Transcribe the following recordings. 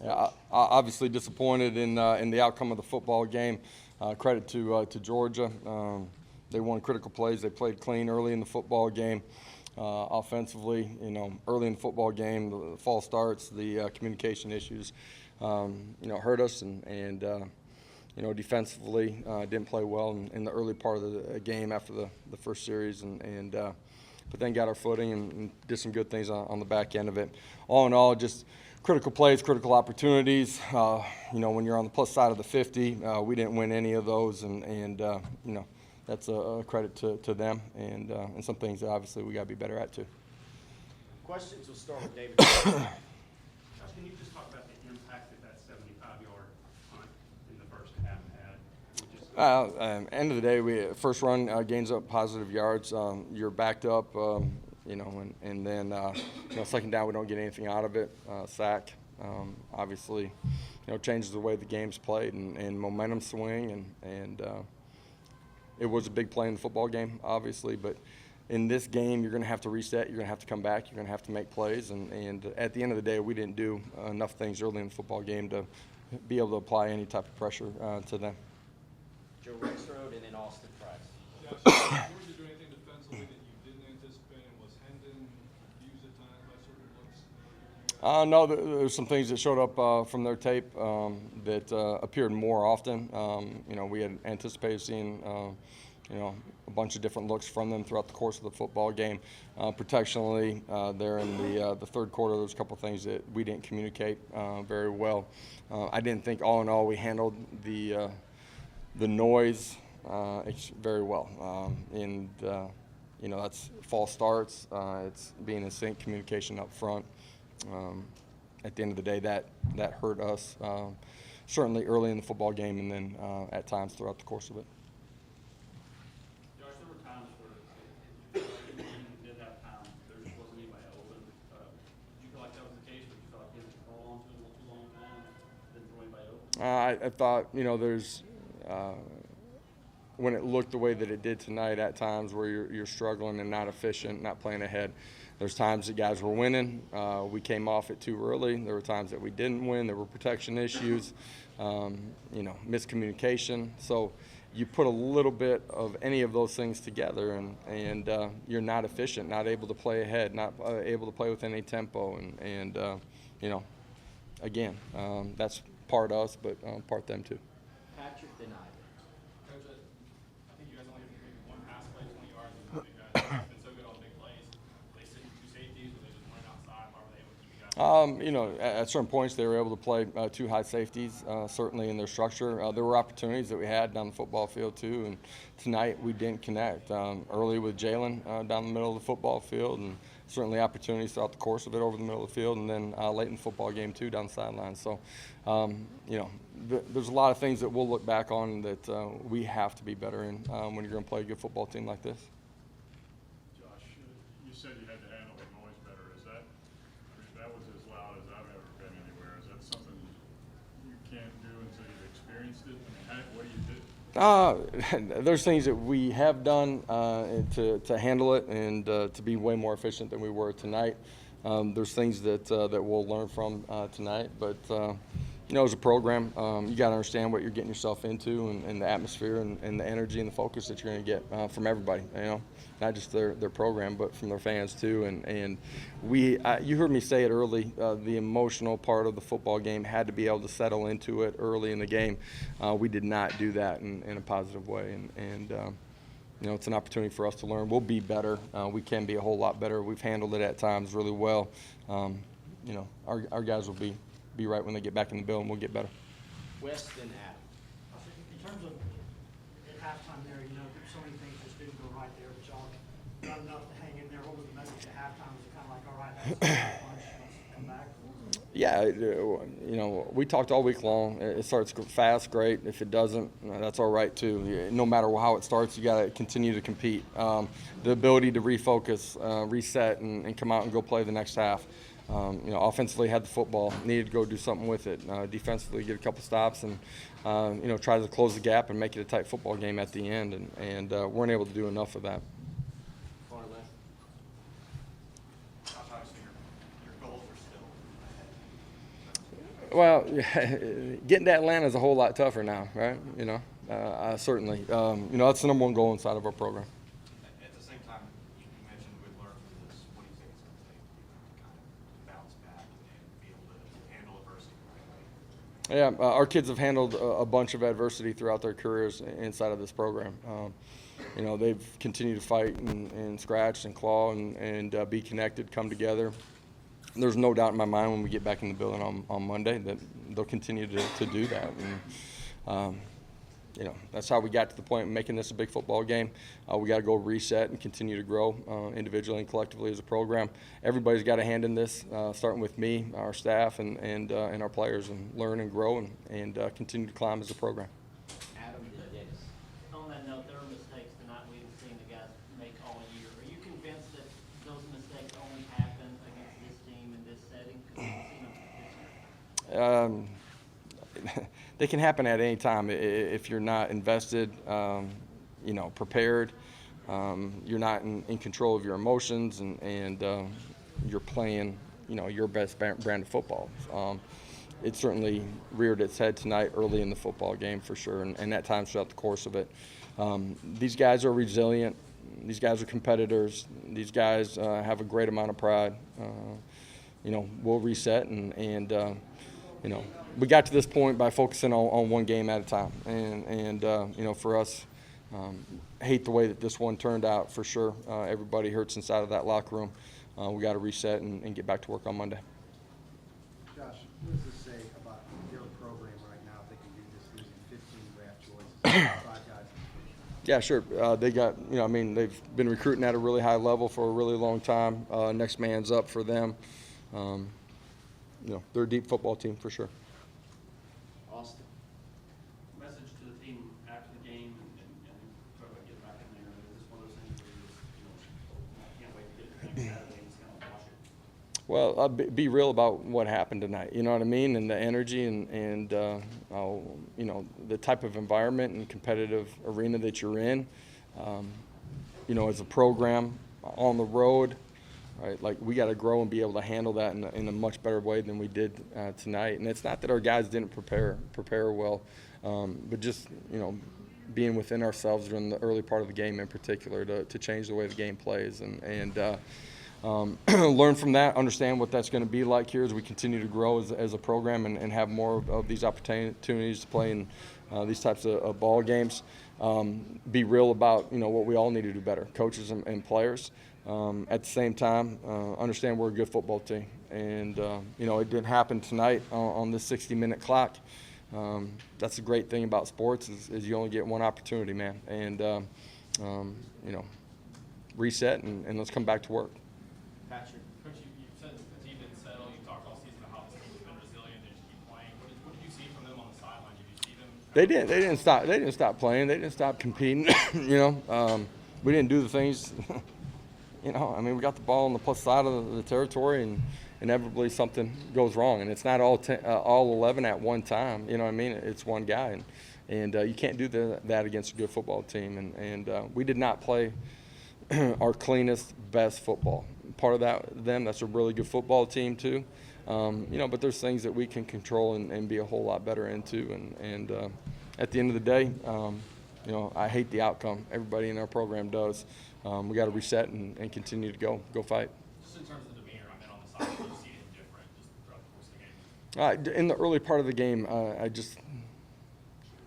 Yeah, obviously disappointed in the outcome of the football game. Credit to Georgia. They won critical plays. They played clean early in the football game. Offensively, early in the football game, the false starts, the communication issues, hurt us, and defensively didn't play well in the early part of the game after the first series, but then got our footing and did some good things on the back end of it. All in all, just critical plays, critical opportunities. When you're on the plus side of the 50, we didn't win any of those, and that's a credit to them and some things that obviously we got to be better at too. Questions? We'll start with David. Josh, can you just talk about the impact that 75-yard punt in the first half had? End of the day, first run gains up positive yards. You're backed up, and then second down we don't get anything out of it. Sack, obviously, changes the way the game's played and momentum swing and it was a big play in the football game, obviously, but in this game you're going to have to reset. You're going to have to come back. You're going to have to make plays, and at the end of the day, we didn't do enough things early in the football game to be able to apply any type of pressure to them. Joe Rexrode and then Austin Price. Josh, Georgia do anything defensively that you didn't anticipate, and was Hendon confused at times by certain looks? No, there's some things that showed up from their tape that appeared more often. We had anticipated seeing, a bunch of different looks from them throughout the course of the football game. Protectionally, there in the third quarter, there was a couple of things that we didn't communicate very well. I didn't think, all in all, we handled the noise very well. That's false starts. It's being in sync, communication up front. At the end of the day, that hurt us, certainly early in the football game and then at times throughout the course of it. Josh, there were times where it felt like you did have time. There just wasn't anybody open. Did you feel like that was the case, or did you feel like you had to hold on to it a little too long time and didn't throw anybody open? I thought, there's when it looked the way that it did tonight at times where you're struggling and not efficient, not playing ahead. There's times that guys were winning. We came off it too early. There were times that we didn't win. There were protection issues, miscommunication. So you put a little bit of any of those things together and you're not efficient, not able to play ahead, not able to play with any tempo. Again, that's part us, but part them too. Patrick denied. Coach, I think you guys only have maybe one pass play, 20 yards. And you guys have been so good on big plays. They sent two safeties, or they just went outside. How were they able to keep you guys? At certain points they were able to play two high safeties, certainly in their structure. There were opportunities that we had down the football field too, and tonight we didn't connect. Early with Jalen down the middle of the football field, and certainly opportunities throughout the course of it over the middle of the field, and then late in the football game too down the sideline. So, there's a lot of things that we'll look back on that we have to be better in when you're going to play a good football team like this. Josh, you said you had to handle the noise better. That was as loud as I've ever been anywhere. Is that something you can't do until you've experienced it? What do you do? There's things that we have done to handle it and to be way more efficient than we were tonight. There's things that we'll learn from tonight, but as a program, you got to understand what you're getting yourself into and the atmosphere and the energy and the focus that you're going to get from everybody. Not just their program, but from their fans too. And you heard me say it early. The emotional part of the football game had to be able to settle into it early in the game. We did not do that in a positive way, and it's an opportunity for us to learn. We'll be better. We can be a whole lot better. We've handled it at times really well. Our guys will be right when they get back in the building. We'll get better. Weston Adam. In terms of at halftime there, so many things just didn't go right there, but y'all got enough to hang in there. What was the message at halftime? Was it kind of like, all right, that's lunch, let's come back? Yeah, we talked all week long. It starts fast, great. If it doesn't, that's all right too. No matter how it starts, you got to continue to compete. The ability to refocus, reset, and come out and go play the next half. Offensively had the football, needed to go do something with it. Defensively, get a couple stops and try to close the gap and make it a tight football game at the end. And weren't able to do enough of that. Far left. Josh, obviously your goals are still Well, getting to Atlanta is a whole lot tougher now, right? Certainly. That's the number one goal inside of our program. At the same time, you mentioned we learned from this. What do you think it's going to take to kind of bounce back and be able to handle adversity the right way? Yeah, our kids have handled a bunch of adversity throughout their careers inside of this program. They've continued to fight and scratch and claw and be connected, come together. There's no doubt in my mind when we get back in the building on Monday that they'll continue to do that. And, that's how we got to the point of making this a big football game. We got to go reset and continue to grow individually and collectively as a program. Everybody's got a hand in this, starting with me, our staff, and our players, and learn and grow and continue to climb as a program. Adam, yes. On that note, there were mistakes tonight we haven't seen the guys make all year. Are you convinced that those mistakes only happen against this team in this setting? Because we've seen them this year. They can happen at any time if you're not invested, prepared. You're not in control of your emotions, and you're playing, your best brand of football. It certainly reared its head tonight early in the football game for sure, and at times throughout the course of it. These guys are resilient. These guys are competitors. These guys have a great amount of pride. We'll reset and we got to this point by focusing on one game at a time. And for us, hate the way that this one turned out for sure. Everybody hurts inside of that locker room. We got to reset and get back to work on Monday. Josh, what does this say about their program right now if they can do this losing 15 draft choices, 5 guys? Yeah, sure. They got, they've been recruiting at a really high level for a really long time. Next man's up for them. They're a deep football team for sure. Austin. Message to the team after the game and talk about getting back in there. Is this one of those things where you can't wait to get to next Saturday and just kind of watch it? Well, be real about what happened tonight. You know what I mean? And the energy and the type of environment and competitive arena that you're in. As a program on the road, right? Like, we got to grow and be able to handle that in a much better way than we did tonight. And it's not that our guys didn't prepare well, but just being within ourselves during the early part of the game in particular to change the way the game plays and learn from that, understand what that's going to be like here as we continue to grow as a program and have more of these opportunities to play in these types of ball games. Be real about what we all need to do better, coaches and players. At the same time, understand we're a good football team, and it didn't happen tonight on this 60-minute clock. That's the great thing about sports is you only get one opportunity, man. And reset and let's come back to work. Patrick. Coach, you said the team didn't settle. You talked all season about how this team's been resilient. They just keep playing. What did you see from them on the sideline? Did you see them? They didn't stop. They didn't stop playing. They didn't stop competing. We didn't do the things. We got the ball on the plus side of the territory, and inevitably something goes wrong. And it's not all 11 at one time. It's one guy, and you can't do that against a good football team. And we did not play our cleanest, best football. Part of that's a really good football team too. But there's things that we can control and be a whole lot better into. And at the end of the day, I hate the outcome. Everybody in our program does. We got to reset and continue to go fight. Just in terms of the demeanor, on the sideline, did you see anything different just throughout the course of the game? In the early part of the game,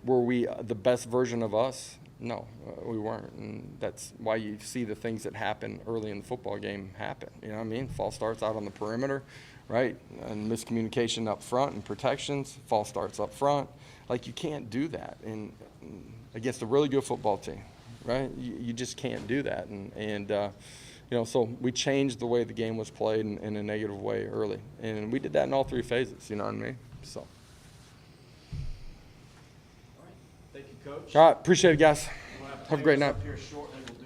were we the best version of us? No, we weren't, and that's why you see the things that happen early in the football game happen. False starts out on the perimeter, right, and miscommunication up front and protections. False starts up front. Like, you can't do that against a really good football team, right? You just can't do that, so we changed the way the game was played in a negative way early, and we did that in all 3 phases. You know what I mean? So. All right. Thank you, Coach. All right, appreciate it, guys. We'll have Have a great players night. up here shortly. We'll